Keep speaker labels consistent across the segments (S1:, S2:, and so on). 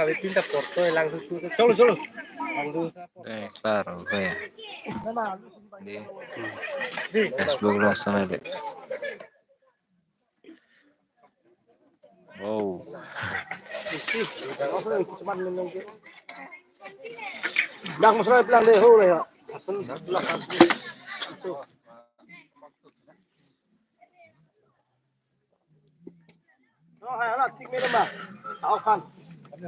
S1: Distintas por todo el ángulo. Solo, solo.
S2: Claro, vea. Di
S1: Sí.
S2: Facebook lo sana deh. Wow.
S1: Đang một số plan để hô này ạ. Nó hay là thích mấy lắm mà. Áo khăn. Ini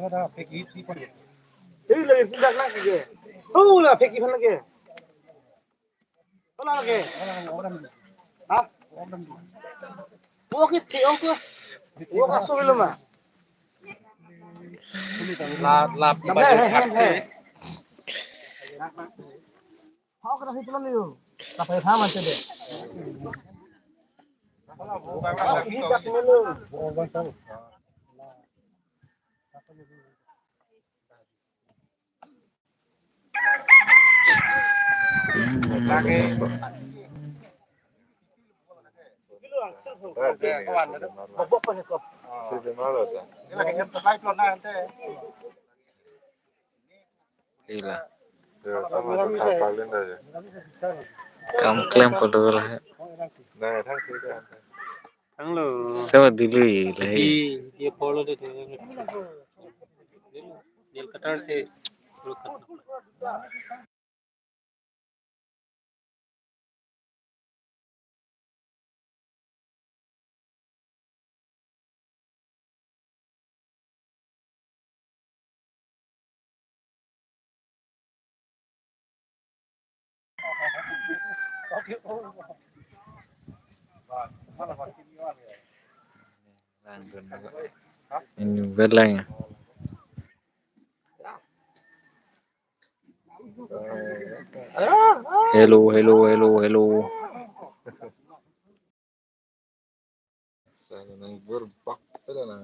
S1: là tidak lagi. Oh lah pergi mana lagi? Mana lagi? Hah? Buat kita aku. Buat kasut belum ah? Lap baju taksi. Kau kena hitung dulu. Sampai sama saja. Tidak minum. Lagi. Bobok pa nito. Sige malo ta. Ila kaya tayo plot na ante.
S2: Gila.
S3: Ya, sama kapalin aja.
S2: Kamu klaim pada lah.
S3: Nah, thang thứ kan.
S1: Ang lo.
S2: Sama dulu lah.
S1: ये follow देते हैं दिल cutter से शुरू करना
S2: Ini belanya. Hello, hello, hello, hello.
S3: Saya nang berbak ada nang.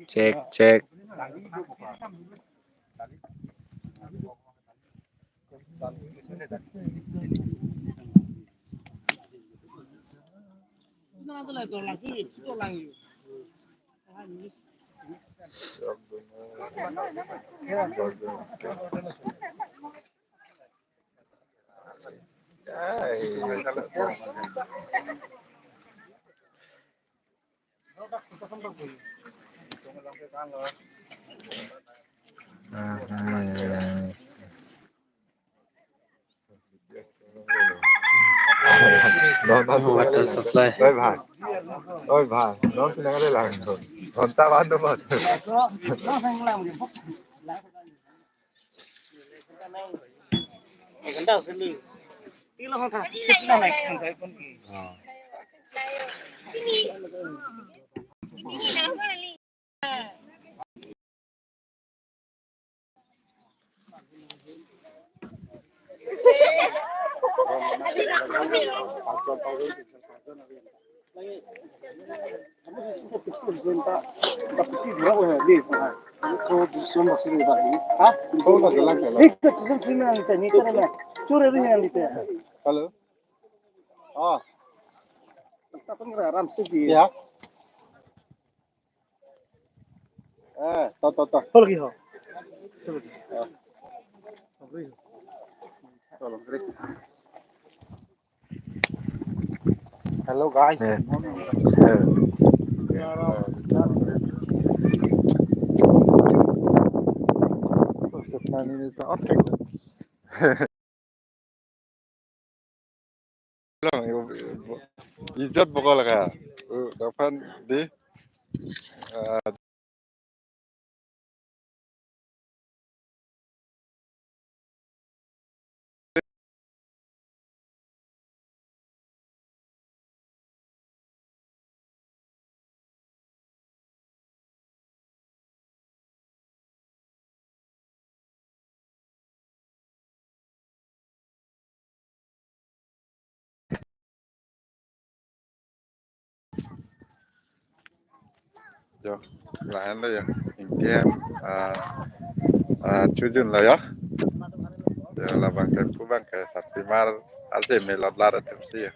S2: Cek, cek.
S1: water supply
S3: Ôi भाई, nó sẽ đang làm rồi. Còn ta bán đâu mà.
S1: nó sang làm gì phúc cái đó xử lý tí nó không thà nó này không thấy con gì Halo. Oh. Kita kan ngeram sih ya. Tahu. Apa lagi ho? Tolong, Hello guys.
S3: Ijat pokoknya kayak. Dapat di Yo, lahan lah ya. Intinya Jujun lah ya. Ya lah bangkai ku bangkai Saptimar aja melab lara terus ya.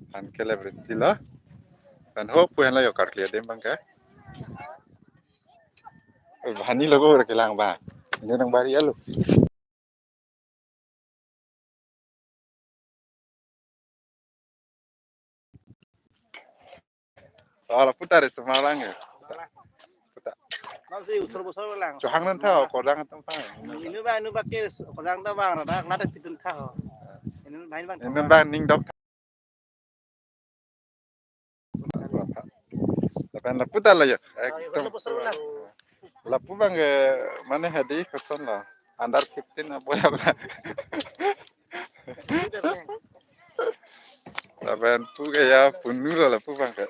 S3: pan kele berarti lah. Pan ho puan lah yo kar klia dem bang ke. Hani logo ora kelang ba. Ini nang bari alu. Ala putar semalang ya. Putar.
S1: Nanti usul besar lang.
S3: Johang nan tao kodang tam pa.
S1: Ini ba kes orang dah bang ada nada pitun tah. Ini main bang.
S3: Ini ban ning dok. Tapi la putar lah ya.
S1: Usul besar lang.
S3: Lapu bang mana hadi koson lah. Under 15 apa ya? Lapan pu ya punu lah lapu bang ke.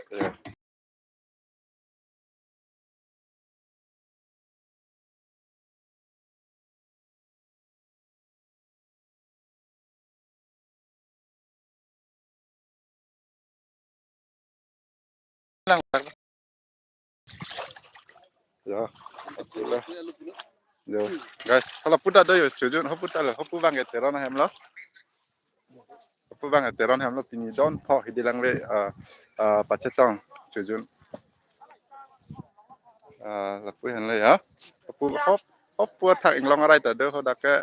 S3: Ya, itulah. Yo, guys, kalau putar dah yo, jujur, hop putar lah, hop bang teron hem lo. Hop bang teron hem lo, pini don, po hidilang le, pacetong, jujur. Lapu hen le ya. Hop puat tak inglong arai tak dah, hodak ke,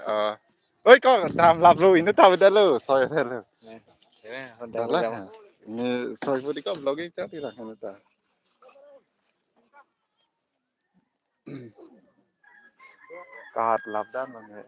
S3: oi kau tam lap lu, ini tahu dah lu, soy dah lu. Dah lah, ini soy pun dikau vlogging tak dirah hen tak. Kahat lap dah mana.